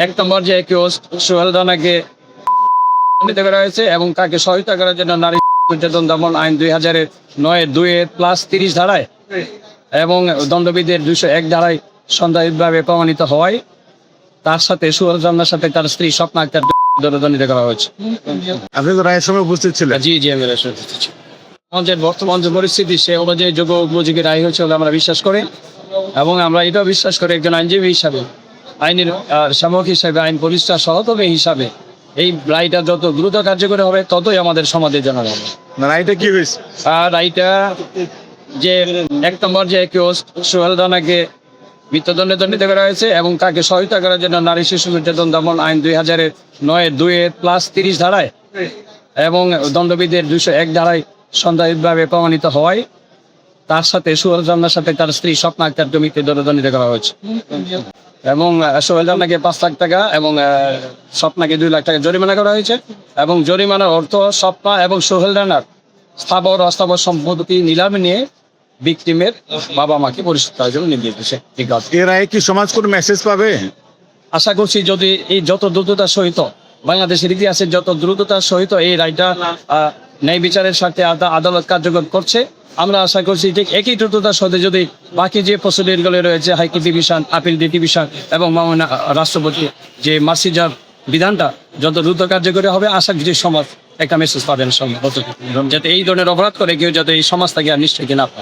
এক নম্বর যে কেউ সোহেল রানাকে দণ্ডিত করা হয়েছে এবং তাকে সহায়তা করার জন্য নারী নির্যাতন দমন আইন 2009-2+30 ধারায় এবং দণ্ডবিধির 201 ধারায় সন্দেহভাবে প্রমাণিত হওয়ায় তার সাথে সোহেল রানার সাথে তার স্ত্রী স্বপ্না আক্তার দণ্ডিত করা হয়েছে। আপনি তো রায়ের সময় উপস্থিত ছিলেন। জি আমি আমাদের বর্তমান যে পরিস্থিতি সে অনুযায়ী যোগ্য উপযোগী রায় হয়েছে বলে আমরা বিশ্বাস করি এবং আমরা এটাও বিশ্বাস করি একজন আইনজীবী হিসাবে, আইনের শামক হিসাবে, আইন প্রতিষ্ঠার সহকর্মী হিসাবে এই রায়টা যত দ্রুত কার্যকরী হবে ততই আমাদের সমাজের জন্য হবে। রায়টা কি হয়েছে? আর রায়টা যে এক নম্বর যে কেউ সোহেল রানাকে মৃত্যুদণ্ডে দণ্ডিত করা হয়েছে এবং তাকে সহায়তা করার জন্য নারী শিশু নির্যাতন দমন আইন 2009-2+30 ধারায় এবং দণ্ডবিধির 201 ধারায় সন্দেহভাবে প্রমাণিত হওয়ায় তার সাথে সোহেল রানার সাথে তার স্ত্রী স্বপ্না আক্তার দণ্ডিত করা হয়েছে এবং সোহেল রানাকে 5 লাখ টাকা এবং স্বপ্নাকে 2 লাখ টাকা জরিমানা করা হয়েছে এবং জরিমানার অর্থ স্বপ্না এবং সোহেল রানার স্থাবর অস্থাবর সম্পত্তি নিলামে নিয়ে ভিকটিমের বাবা মাকে পরিশোধ করার জন্য নির্দেশ দিয়েছে। ঠিক আছে, এর রায়ে কি সমাজ কোনো মেসেজ পাবে? আশা করছি যদি এই যত দ্রুততার সহিত বাংলাদেশের ইতিহাসের যত দ্রুততার সহিত এই রায়টা ন্যায় বিচারের স্বার্থে আদালত কার্যকর করছে, আমরা আশা করছি ঠিক একই দ্রুততার সাথে যদি বাকি যে প্রসিডিউরগুলো রয়েছে হাইকোর্ট ডিভিশন, আপিল ডিভিশন এবং মাননীয় রাষ্ট্রপতি যে মার্সিজার বিধানটা যত দ্রুত কার্যকরী হবে, আশা করছি সমাজ একটা মেসেজ পাবেন যাতে এই ধরনের অপরাধ করে কেউ যাতে এই সমাজ থেকে আর নিশ্চয়ই না পায়।